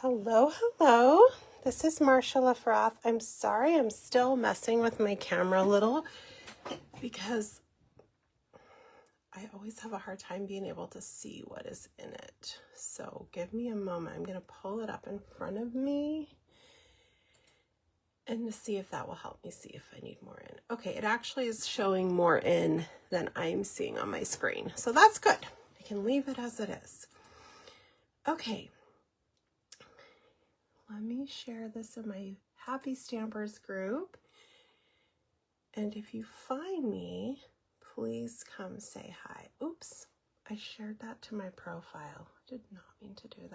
Hello, hello. This is Marsha LaFroth. I'm sorry I'm still messing with my camera a little because I always have a hard time being able to see what is in it. So give me a moment. I'm going to pull it up in front of me and to see if that will help me see if I need more in. Okay, it actually is showing more in than I'm seeing on my screen. So that's good. I can leave it as it is. Okay. Let me share this in my Happy Stampers group. And if you find me, please come say hi. Oops, I shared that to my profile. I did not mean to do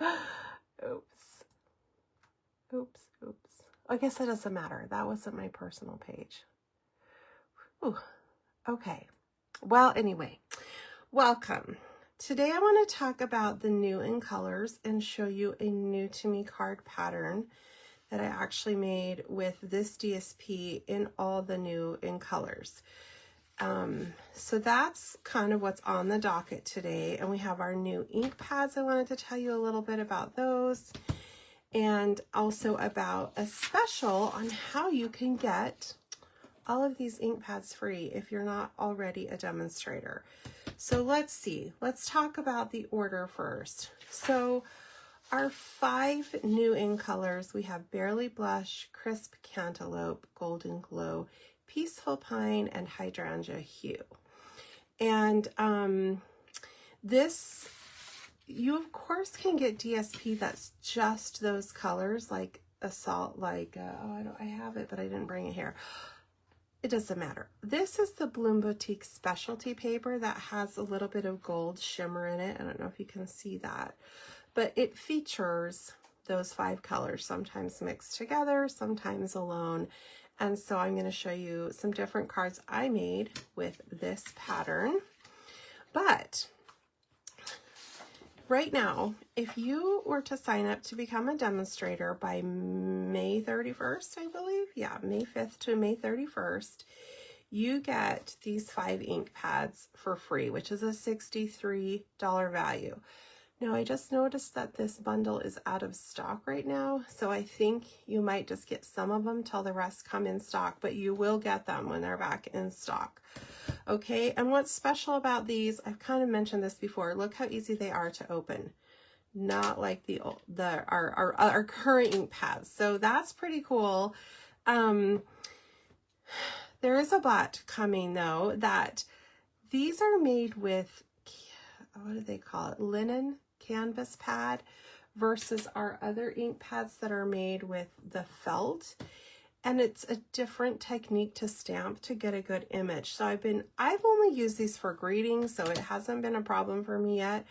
that. Oops. I guess it doesn't matter. That wasn't my personal page. Ooh, okay. Well, anyway, welcome. Today I want to talk about the new in colors and show you a new to me card pattern that I actually made with this DSP in all the new in colors. So that's kind of what's on the docket today. And we have our new ink pads. I wanted to tell you a little bit about those and also about a special on how you can get all of these ink pads free if you're not already a demonstrator. So let's see, let's talk about the order first. So our 5 new in colors, we have Barely Blush, Crisp Cantaloupe, Golden Glow, Peaceful Pine, and Hydrangea Hue. And this, you of course can get DSP that's just those colors, like Assault, like, I have it, but I didn't bring it here. It doesn't matter. This is the Bloom Boutique specialty paper that has a little bit of gold shimmer in it. I don't know if you can see that, but it features those 5 colors, sometimes mixed together, sometimes alone. And so I'm going to show you some different cards I made with this pattern. But right now, if you were to sign up to become a demonstrator by May 31st, I believe, yeah, May 5th to May 31st, you get these 5 ink pads for free, which is a $63 value. Now, I just noticed that this bundle is out of stock right now, so I think you might just get some of them till the rest come in stock, but you will get them when they're back in stock. Okay, and what's special about these, I've kind of mentioned this before, look how easy they are to open. Not like our current ink pads. So that's pretty cool. There is a but coming though, that these are made with, what do they call it? Linen canvas pad versus our other ink pads that are made with the felt. And it's a different technique to stamp to get a good image. So I've only used these for greetings, so it hasn't been a problem for me yet.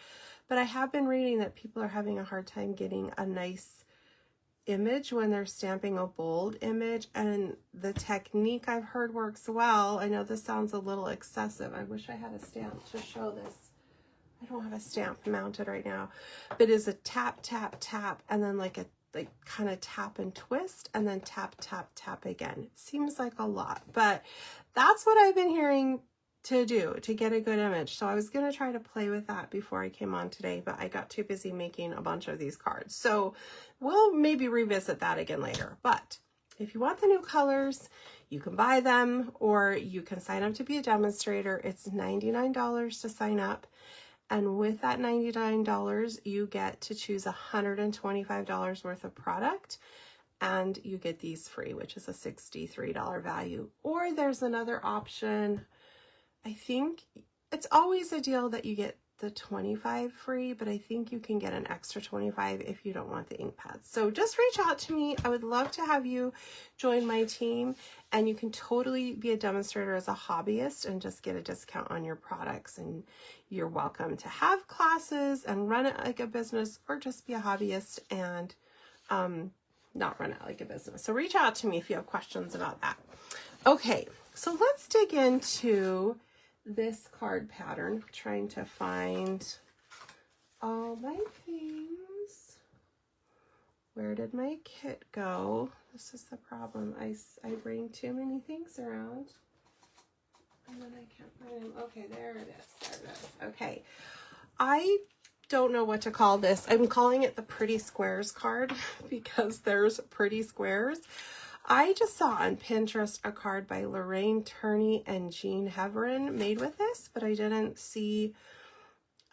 But I have been reading that people are having a hard time getting a nice image when they're stamping a bold image. And the technique I've heard works well. I know this sounds a little excessive. I wish I had a stamp to show this. I don't have a stamp mounted right now. But it is a tap, tap, tap, and then like kind of tap and twist, and then tap, tap, tap again. It seems like a lot, but that's what I've been hearing to do to get a good image. So I was going to try to play with that before I came on today, but I got too busy making a bunch of these cards. So we'll maybe revisit that again later. But if you want the new colors, you can buy them, or you can sign up to be a demonstrator. It's $99 to sign up. And with that $99, you get to choose $125 worth of product, and you get these free, which is a $63 value. Or there's another option. I think it's always a deal that you get the 25 free, but I think you can get an extra 25 if you don't want the ink pads. So just reach out to me. I would love to have you join my team, and you can totally be a demonstrator as a hobbyist and just get a discount on your products. And you're welcome to have classes and run it like a business, or just be a hobbyist and not run it like a business. So reach out to me if you have questions about that. Okay, so let's dig into this card pattern. I'm trying to find all my things. Where did my kit go? This is the problem. I bring too many things around, and then I can't find them. Okay, there it is. Okay, I don't know what to call this. I'm calling it the Pretty Squares card because there's pretty squares. I just saw on Pinterest a card by Lorraine Turney and Jean Heverin made with this, but I didn't see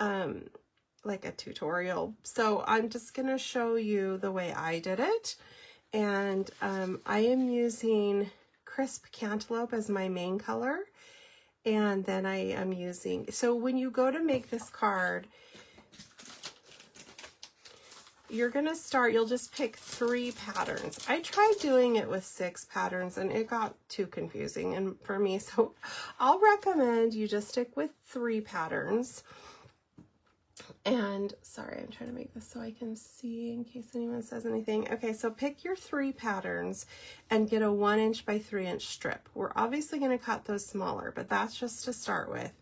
like a tutorial. So I'm just going to show you the way I did it. And I am using Crisp Cantaloupe as my main color. And then I am using, so when you go to make this card, you're going to start, you'll just pick 3 patterns. I tried doing it with 6 patterns and it got too confusing and for me. So I'll recommend you just stick with 3 patterns. And sorry, I'm trying to make this so I can see in case anyone says anything. Okay, so pick your 3 patterns and get a 1 inch by 3 inch strip. We're obviously going to cut those smaller, but that's just to start with.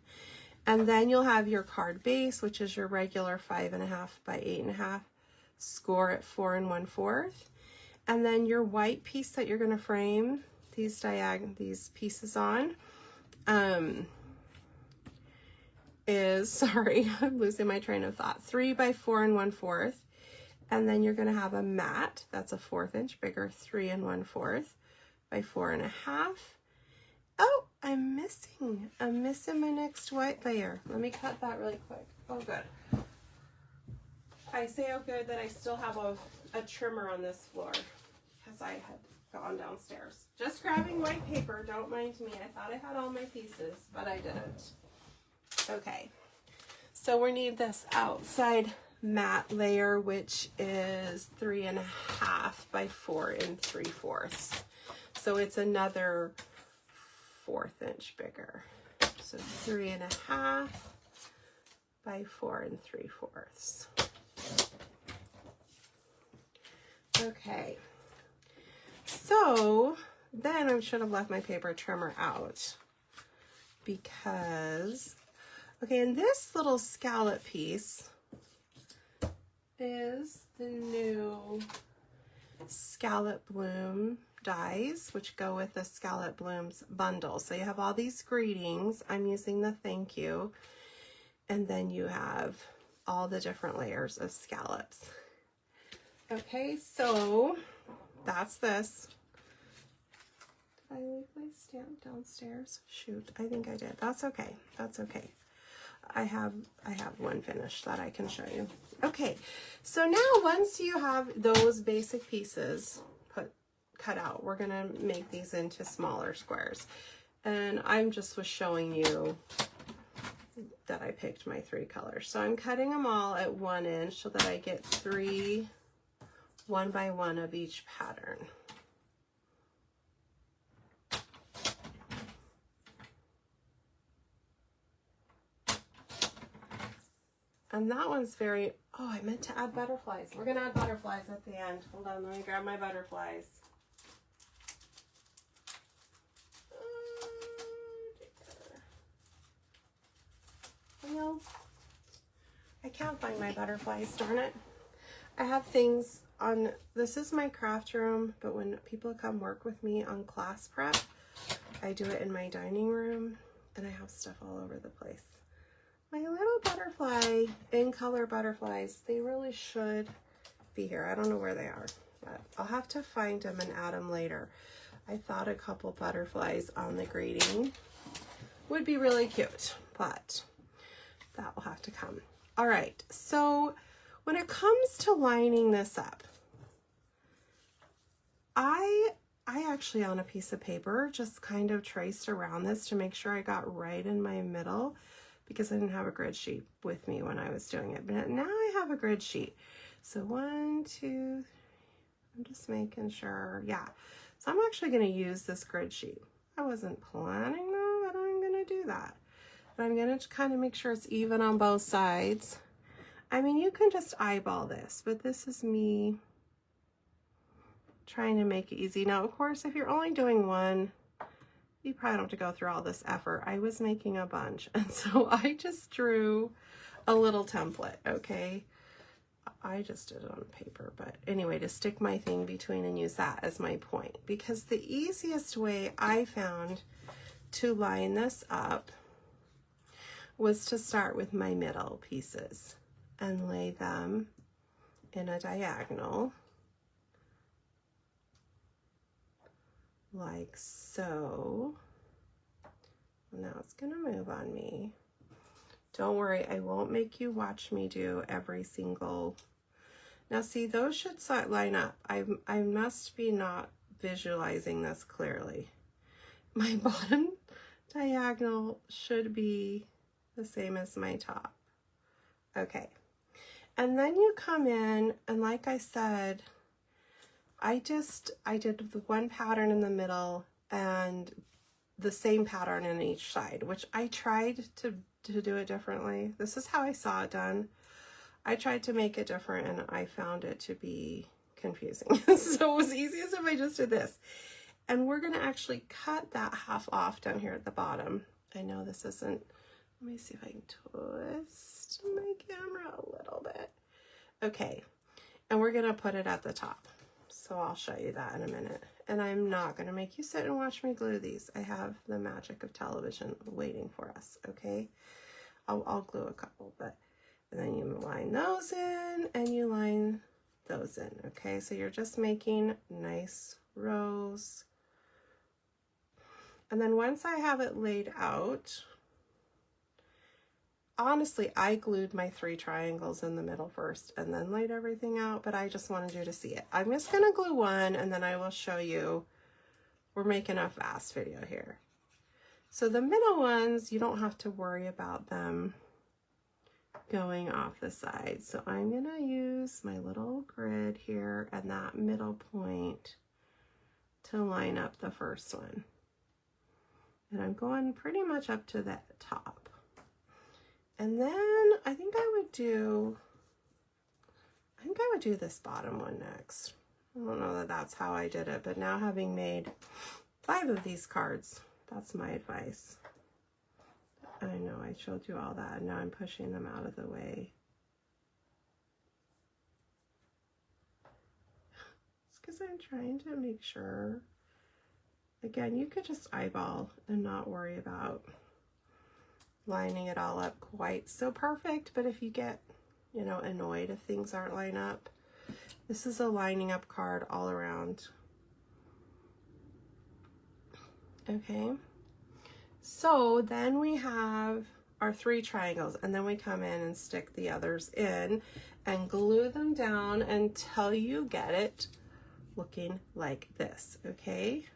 And then you'll have your card base, which is your regular 5.5 by 8.5. Score at 4 1/4, and then your white piece that you're going to frame these pieces on is, sorry, I'm losing my train of thought, 3 by 4 1/4, and then you're going to have a mat that's a 1/4 inch bigger, 3 1/4 by 4.5. Oh, I'm missing my next white layer. Let me cut that really quick. Oh, good. I say, oh good, that I still have a trimmer on this floor because I had gone downstairs. Just grabbing white paper, don't mind me. I thought I had all my pieces, but I didn't. Okay, so we need this outside mat layer, which is 3.5 by 4 3/4. So it's another 1/4 inch bigger. So 3.5 by 4 3/4. Okay, so then I should have left my paper trimmer out because, okay, and this little scallop piece is the new Scallop Bloom dies, which go with the Scallop Blooms bundle. So you have all these greetings. I'm using the thank you, and then you have all the different layers of scallops. Okay, so that's this. Did I leave my stamp downstairs? Shoot, I think I did. That's okay. That's okay. I have one finished that I can show you. Okay, so now once you have those basic pieces cut out, we're gonna make these into smaller squares. And I'm just was showing you that I picked my 3 colors. So I'm cutting them all at 1 inch so that I get 3 1 by 1 of each pattern. And that one's very, oh, I meant to add butterflies. We're gonna add butterflies at the end. Hold on, let me grab my butterflies. Well, I can't find my butterflies, darn it. I have things on, this is my craft room, but when people come work with me on class prep, I do it in my dining room, and I have stuff all over the place. My little butterfly, in color butterflies, they really should be here. I don't know where they are, but I'll have to find them and add them later. I thought a couple butterflies on the greeting would be really cute, but that will have to come. All right, so when it comes to lining this up, I actually on a piece of paper just kind of traced around this to make sure I got right in my middle because I didn't have a grid sheet with me when I was doing it. But now I have a grid sheet. So 1, 2, I'm just making sure, yeah. So I'm actually gonna use this grid sheet. I wasn't planning though, but I'm gonna do that. But I'm gonna kind of make sure it's even on both sides. I mean, you can just eyeball this, but this is me trying to make it easy. Now, of course, if you're only doing one, you probably don't have to go through all this effort. I was making a bunch, and so I just drew a little template, okay? I just did it on paper, but anyway, to stick my thing between and use that as my point, because the easiest way I found to line this up was to start with my middle pieces. and lay them in a diagonal like so. Now it's gonna move on me. Don't worry, I won't make you watch me do every single. Now see, those should line up. I must be not visualizing this clearly. My bottom diagonal should be the same as my top. Okay, and then you come in, and like I said, I did the one pattern in the middle and the same pattern in each side, which I tried to do it differently. This is how I saw it done. I tried to make it different and I found it to be confusing. So it was easiest if I just did this. And we're gonna actually cut that half off down here at the bottom. I know this isn't, let me see if I can twist my camera a little bit. Okay, and we're gonna put it at the top. So I'll show you that in a minute. And I'm not gonna make you sit and watch me glue these. I have the magic of television waiting for us, okay? I'll glue a couple, but and then you line those in and you line those in, okay? So you're just making nice rows. And then once I have it laid out, honestly, I glued my 3 triangles in the middle first and then laid everything out, but I just wanted you to see it. I'm just gonna glue one and then I will show you. We're making a fast video here. So the middle ones, you don't have to worry about them going off the side. So I'm gonna use my little grid here and that middle point to line up the first one. And I'm going pretty much up to that top. And then I think I would do this bottom one next. I don't know that that's how I did it, but now having made 5 of these cards, that's my advice. I know I showed you all that, and now I'm pushing them out of the way. It's because I'm trying to make sure. Again, you could just eyeball and not worry about lining it all up quite so perfect, but if you get, you know, annoyed if things aren't lined up, this is a lining up card all around. Okay, so then we have our 3 triangles, and then we come in and stick the others in and glue them down until you get it looking like this, okay?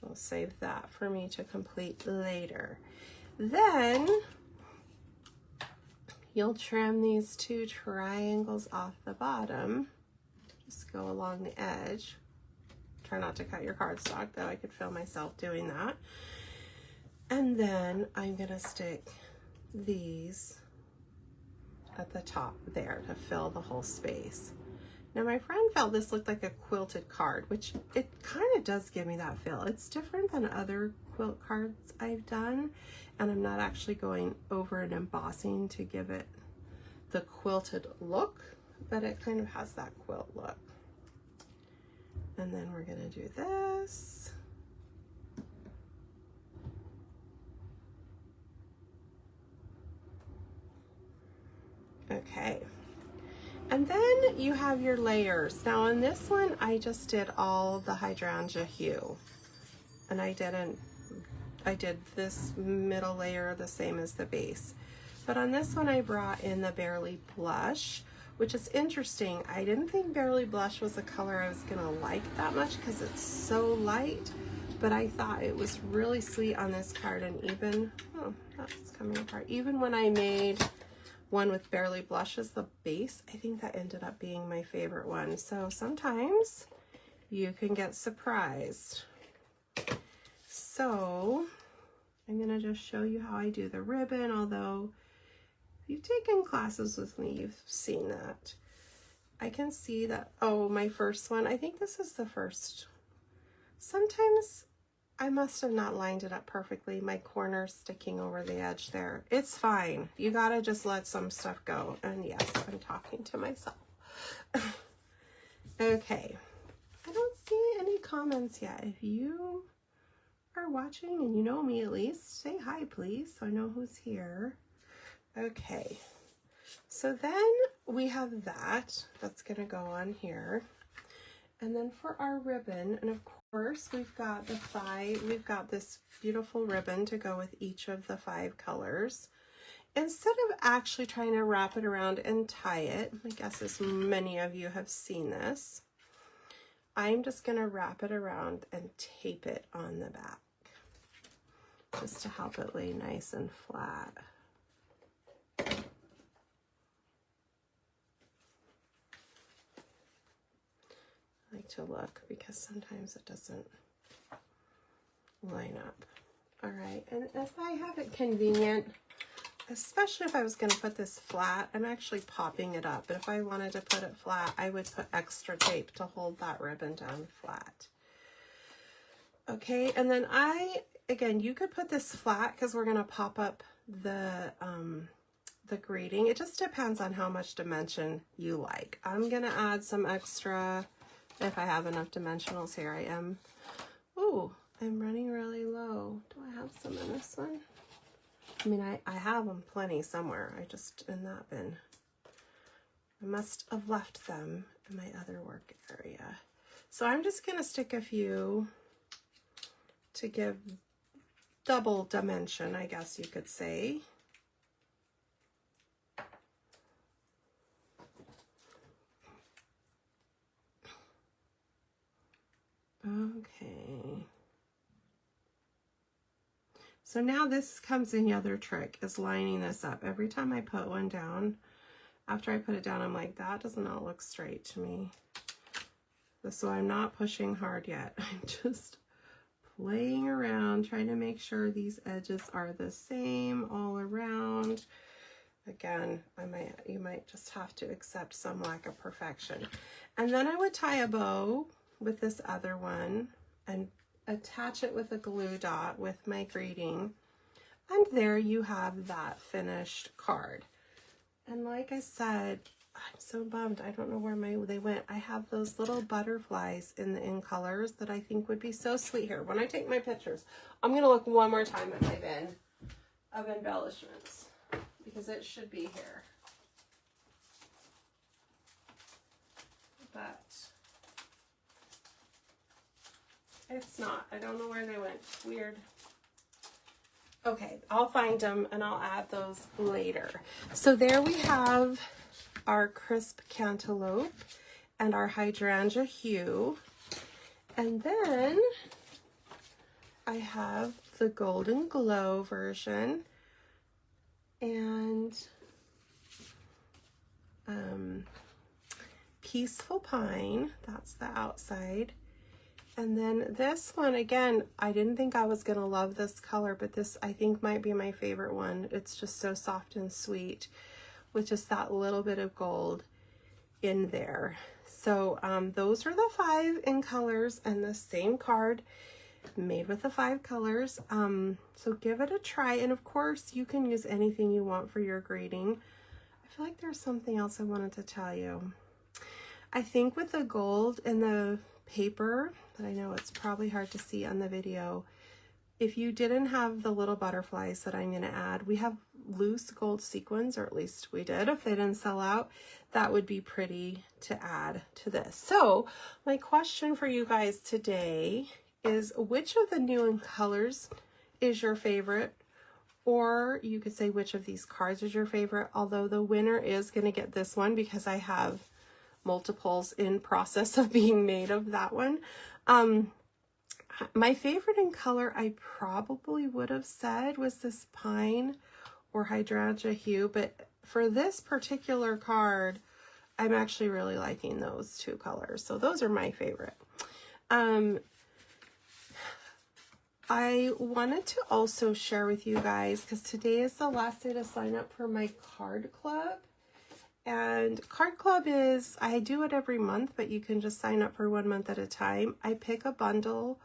We'll save that for me to complete later. Then you'll trim these 2 triangles off the bottom. Just go along the edge. Try not to cut your cardstock, though I could feel myself doing that. And then I'm gonna stick these at the top there to fill the whole space. Now my friend felt this looked like a quilted card, which it kind of does give me that feel. It's different than other quilt cards I've done, and I'm not actually going over and embossing to give it the quilted look, but it kind of has that quilt look. And then we're gonna do this. Okay. And then you have your layers. Now on this one, I just did all the hydrangea hue. And I did this middle layer the same as the base. But on this one, I brought in the Barely Blush, which is interesting. I didn't think Barely Blush was a color I was gonna like that much because it's so light, but I thought it was really sweet on this card. And even, oh, that's coming apart. Even when I made one with Barely Blush as the base, I think that ended up being my favorite one. So sometimes you can get surprised. So I'm gonna just show you how I do the ribbon, although if you've taken classes with me, you've seen that. I can see that, oh, my first one, I think this is the first. Sometimes I must have not lined it up perfectly. My corner's sticking over the edge there. It's fine. You gotta just let some stuff go. And yes, I'm talking to myself. Okay. I don't see any comments yet. If you are watching and you know me at least, say hi, please, so I know who's here. Okay. So then we have that's gonna go on here. And then for our ribbon, and of course we've got this beautiful ribbon to go with each of the 5 colors. Instead of actually trying to wrap it around and tie it, I guess as many of you have seen this, I'm just gonna wrap it around and tape it on the back, just to help it lay nice and flat. I like to look because sometimes it doesn't line up. All right, and if I have it convenient, especially if I was going to put this flat, I'm actually popping it up, but if I wanted to put it flat, I would put extra tape to hold that ribbon down flat. Okay, and then again, you could put this flat because we're going to pop up the grading. It just depends on how much dimension you like. I'm going to add some extra. If I have enough dimensionals here, I am. Ooh, I'm running really low. Do I have some in this one? I mean, I have them plenty somewhere. I just, in that bin. I must have left them in my other work area. So I'm just going to stick a few to give double dimension, I guess you could say. Okay. So now this comes in, the other trick is lining this up. Every time I put one down, after I put it down, I'm like, that does not look straight to me. So I'm not pushing hard yet. I'm just playing around, trying to make sure these edges are the same all around. Again, you might just have to accept some lack of perfection. And then I would tie a bow with this other one and attach it with a glue dot with my greeting. And there you have that finished card. And like I said, I'm so bummed. I don't know where they went. I have those little butterflies in colors that I think would be so sweet here. When I take my pictures, I'm going to look one more time at my bin of embellishments because it should be here. But it's not. I don't know where they went. Weird. Okay, I'll find them and I'll add those later. So there we have our crisp cantaloupe and our hydrangea hue. And then I have the golden glow version and peaceful pine. That's the outside. And then this one, again, I didn't think I was going to love this color, but this I think might be my favorite one. It's just so soft and sweet with just that little bit of gold in there. So those are the 5 in colors and the same card made with the 5 colors. So give it a try. And of course, you can use anything you want for your grading. I feel like there's something else I wanted to tell you. I think with the gold in the paper, that I know it's probably hard to see on the video, if you didn't have the little butterflies that I'm going to add, we have loose gold sequins, or at least we did. If they didn't sell out, that would be pretty to add to this. So my question for you guys today is, which of the new colors is your favorite? Or you could say which of these cards is your favorite, although the winner is going to get this one because I have multiples in process of being made of that one. My favorite in color, I probably would have said, was this pine or hydrangea hue, but for this particular card, I'm actually really liking those 2 colors. So those are my favorite. I wanted to also share with you guys, because today is the last day to sign up for my card club. And card club is, I do it every month, but you can just sign up for 1 month at a time. I pick a bundle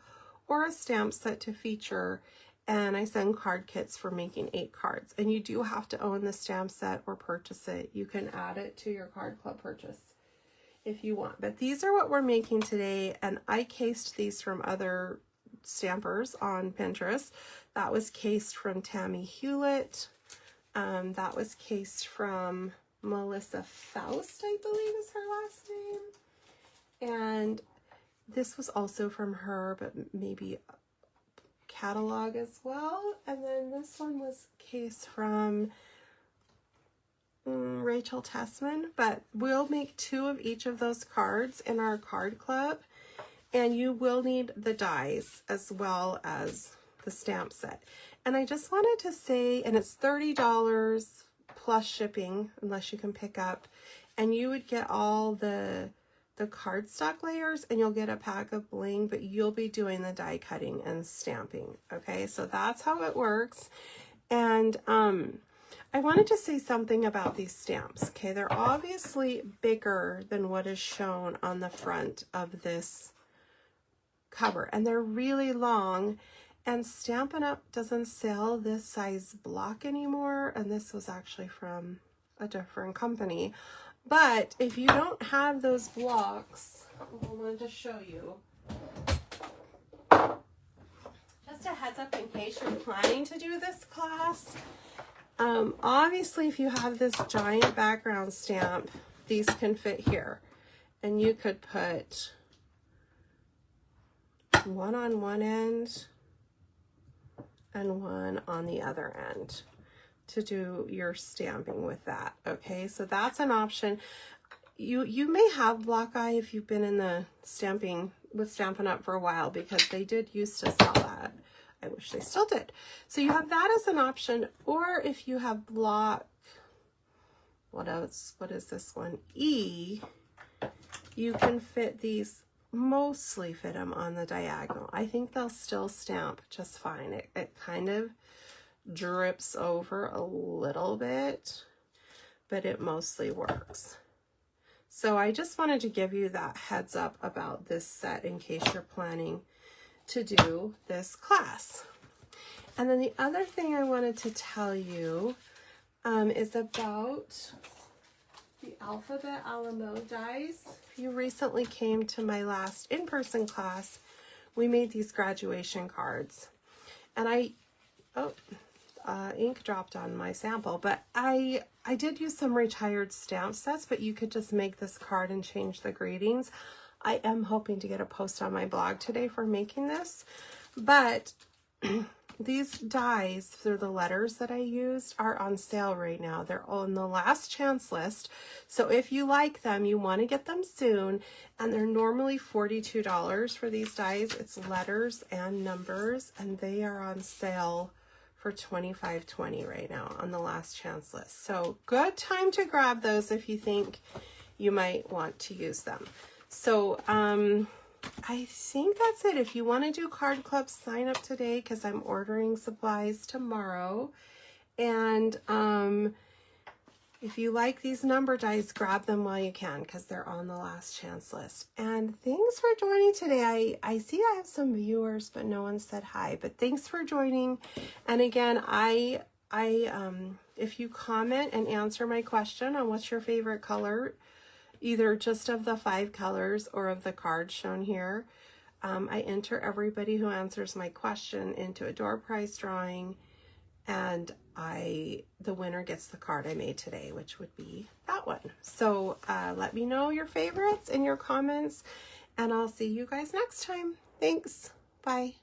or a stamp set to feature, and I send card kits for making 8 cards. And you do have to own the stamp set or purchase it. You can add it to your card club purchase if you want. But these are what we're making today, and I cased these from other stampers on Pinterest. That was cased from Tammy Hewlett. That was cased from Melissa Faust, I believe is her last name. And this was also from her, but maybe catalog as well. And then this one was case from Rachel Tessman, but we'll make 2 of each of those cards in our card club, and you will need the dies as well as the stamp set. And I just wanted to say, and it's $30 plus shipping unless you can pick up, and you would get all the cardstock layers, and you'll get a pack of bling, but you'll be doing the die cutting and stamping. Okay, so that's how it works. And I wanted to say something about these stamps. Okay, they're obviously bigger than what is shown on the front of this cover, and they're really long. And Stampin' Up doesn't sell this size block anymore, and this was actually from a different company. But if you don't have those blocks, I wanted to show you. Just a heads up in case you're planning to do this class. Obviously, if you have this giant background stamp, these can fit here. And you could put one on one end and one on the other end to do your stamping with that. Okay, so that's an option. You may have block eye if you've been in the stamping with Stampin' Up for a while, because they did used to sell that. I wish they still did. So you have that as an option, or if you have block, what else? What is this one? E, you can fit these, mostly fit them on the diagonal. I think they'll still stamp just fine. It kind of drips over a little bit, but it mostly works. So I just wanted to give you that heads up about this set in case you're planning to do this class. And then the other thing I wanted to tell you is about the Alphabet a la Mode dies. If you recently came to my last in-person class, we made these graduation cards. And ink dropped on my sample, but I did use some retired stamp sets, but you could just make this card and change the greetings. I am hoping to get a post on my blog today for making this, but these dies for the letters that I used are on sale right now. They're on the last chance list. So if you like them, you want to get them soon. And they're normally $42 for these dies. It's letters and numbers, and they are on sale for $25.20 right now on the last chance list. So good time to grab those if you think you might want to use them. So I think that's it. If you want to do card club, sign up today because I'm ordering supplies tomorrow. And if you like these number dies, grab them while you can because they're on the last chance list. And thanks for joining today. I see I have some viewers, but no one said hi. But thanks for joining. And again, if you comment and answer my question on what's your favorite color, either just of the 5 colors or of the cards shown here, I enter everybody who answers my question into a door prize drawing, and the winner gets the card I made today, which would be that one. So let me know your favorites in your comments, and I'll see you guys next time. Thanks. Bye.